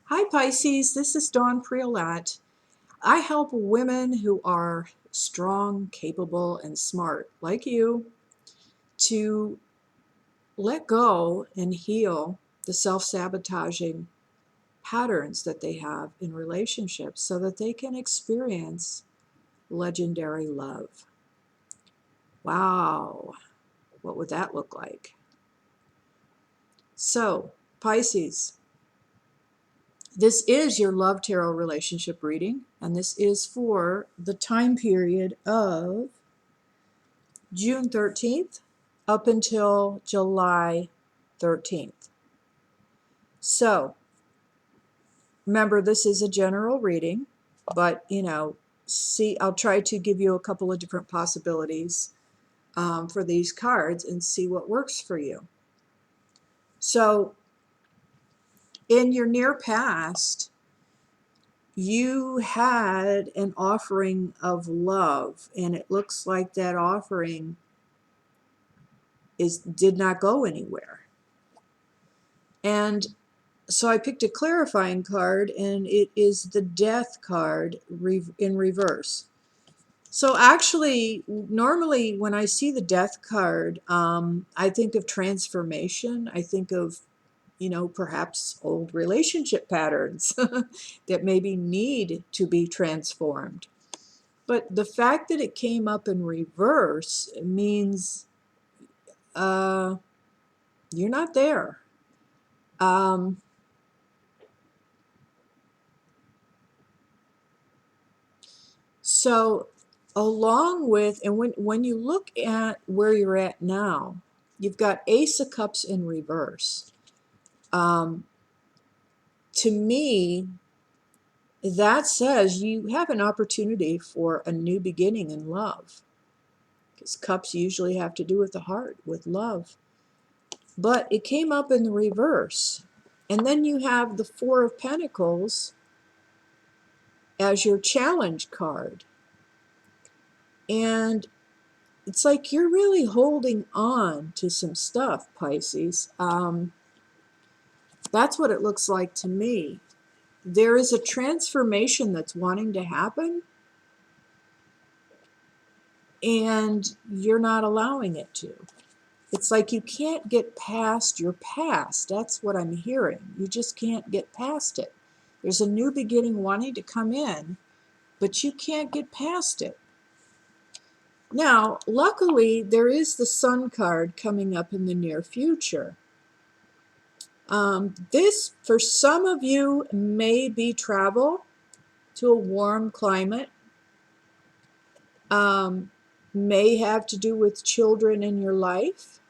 Hi Pisces, this is Dawn Priolat. I help women who are strong, capable, and smart, like you, to let go and heal the self-sabotaging patterns that they have in relationships so that they can experience legendary love. Wow, what would that look like? So, Pisces, this is your love tarot relationship reading, and this is for the time period of June 13th up until July 13th. So, remember, this is a general reading, but see, I'll try to give you a couple of different possibilities for these cards and see what works for you. So, in your near past, you had an offering of love, and it looks like that offering did not go anywhere. And so I picked a clarifying card, and it is the Death card in reverse. So actually, normally when I see the Death card, I think of transformation. I think of, perhaps old relationship patterns that maybe need to be transformed. But the fact that it came up in reverse means you're not there. Um, so along with, and when you look at where you're at now, you've got Ace of Cups in reverse. To me, that says you have an opportunity for a new beginning in love. Because cups usually have to do with the heart, with love. But it came up in the reverse. And then you have the Four of Pentacles as your challenge card. And it's like you're really holding on to some stuff, Pisces. That's what it looks like to me. There is a transformation that's wanting to happen, and you're not allowing it to. It's like you can't get past your past. That's what I'm hearing. You just can't get past it. There's a new beginning wanting to come in, but you can't get past it. Now, luckily, there is the Sun card coming up in the near future. This, for some of you, may be travel to a warm climate. May have to do with children in your life,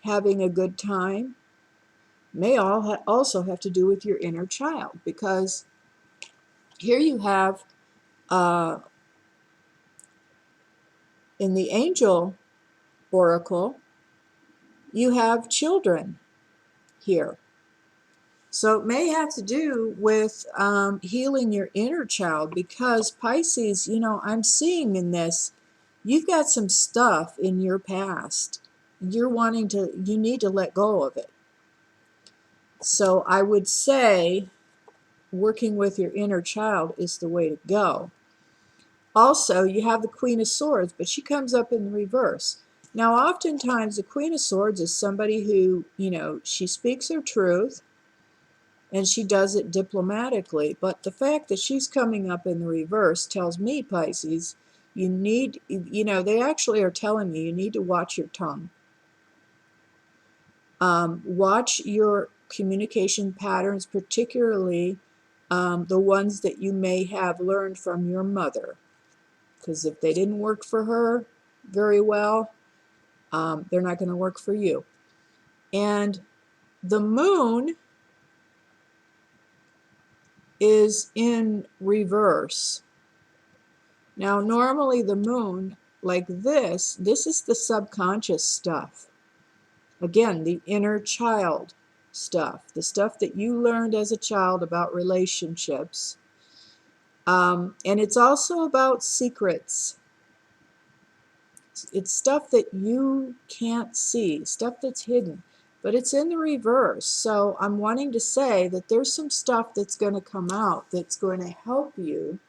having a good time. May also have to do with your inner child, because here you have, in the angel oracle, you have children here. So it may have to do with healing your inner child, because Pisces, I'm seeing in this, you've got some stuff in your past. You need to let go of it. So I would say working with your inner child is the way to go. Also, you have the Queen of Swords, but she comes up in reverse. Now, oftentimes the Queen of Swords is somebody who, she speaks her truth, and she does it diplomatically. But the fact that she's coming up in the reverse tells me, Pisces, they actually are telling me you need to watch your tongue. Watch your communication patterns, particularly the ones that you may have learned from your mother. Because if they didn't work for her very well, they're not going to work for you. And the moon is in reverse. Now, normally the moon, like this is the subconscious stuff. Again, the inner child stuff, the stuff that you learned as a child about relationships. And it's also about secrets. It's stuff that you can't see, stuff that's hidden. but it's in the reverse. So I'm wanting to say that there's some stuff that's going to come out that's going to help you,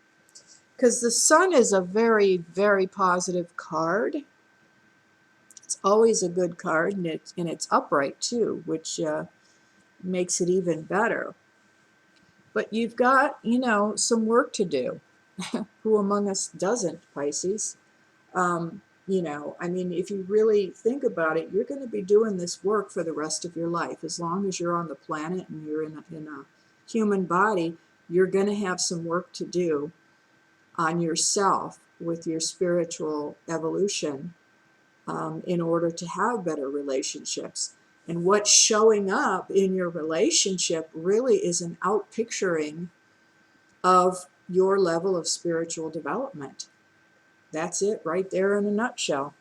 because the Sun is a very, very positive card. It's always a good card, and it's upright too, which makes it even better. But you've got, some work to do. Who among us doesn't, Pisces? I mean, if you really think about it, you're going to be doing this work for the rest of your life. As long as you're on the planet and you're in a human body, you're going to have some work to do on yourself with your spiritual evolution in order to have better relationships. And what's showing up in your relationship really is an outpicturing of your level of spiritual development. That's it right there in a nutshell.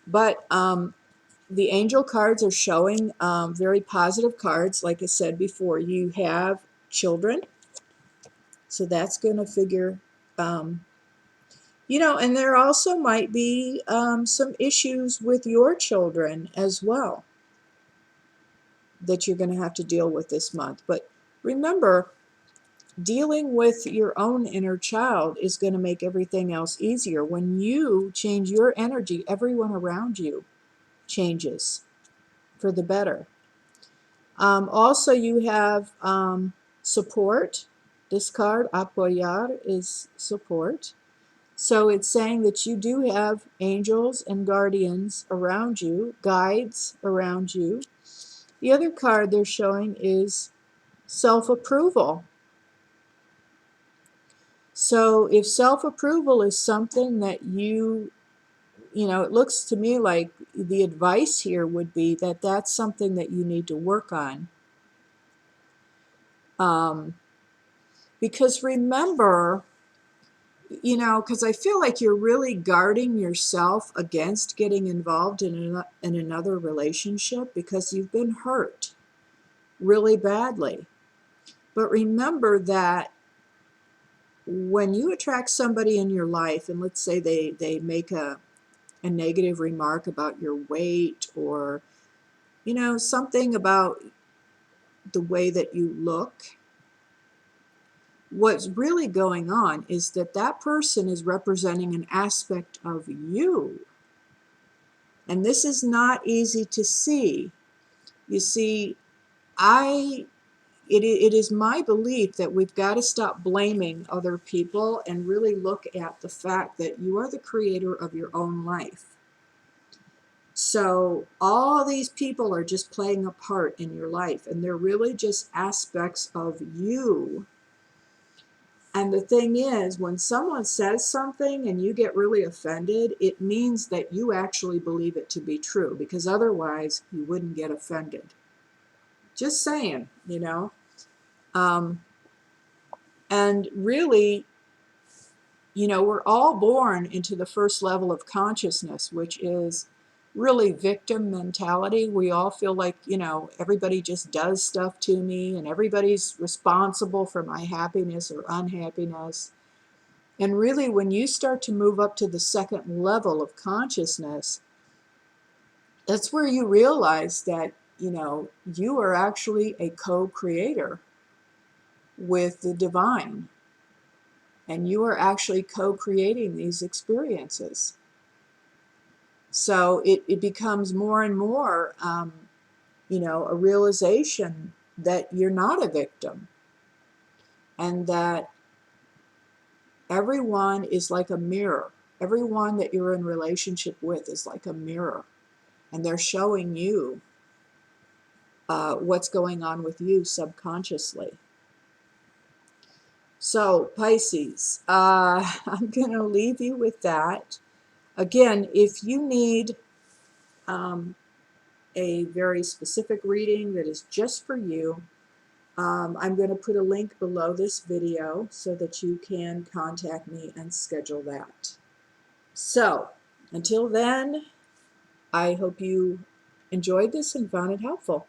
But the angel cards are showing very positive cards. Like I said before, you have children, so that's going to figure, and there also might be some issues with your children as well that you're going to have to deal with this month. But remember, dealing with your own inner child is going to make everything else easier. When you change your energy, everyone around you changes for the better. Also, you have support. This card, apoyar, is support. So it's saying that you do have angels and guardians around you, guides around you. The other card they're showing is self-approval. So if self-approval is something that it looks to me like the advice here would be that that's something that you need to work on. Because remember, because I feel like you're really guarding yourself against getting involved in another relationship because you've been hurt really badly. But remember that when you attract somebody in your life, and let's say they make a negative remark about your weight, or something about the way that you look, what's really going on is that that person is representing an aspect of you, and this is not easy to see. You see, it is my belief that we've got to stop blaming other people and really look at the fact that you are the creator of your own life. So all these people are just playing a part in your life, and they're really just aspects of you. And the thing is, when someone says something and you get really offended, it means that you actually believe it to be true, because otherwise you wouldn't get offended. Just saying, And really, we're all born into the first level of consciousness, which is really victim mentality. We all feel like, everybody just does stuff to me, and everybody's responsible for my happiness or unhappiness. And really, when you start to move up to the second level of consciousness, that's where you realize that, you are actually a co-creator with the divine. And you are actually co-creating these experiences. So it becomes more and more, a realization that you're not a victim, and that everyone is like a mirror. Everyone that you're in relationship with is like a mirror, and they're showing you what's going on with you subconsciously. So Pisces, I'm going to leave you with that. Again, if you need a very specific reading that is just for you, I'm going to put a link below this video so that you can contact me and schedule that. So until then, I hope you enjoyed this and found it helpful.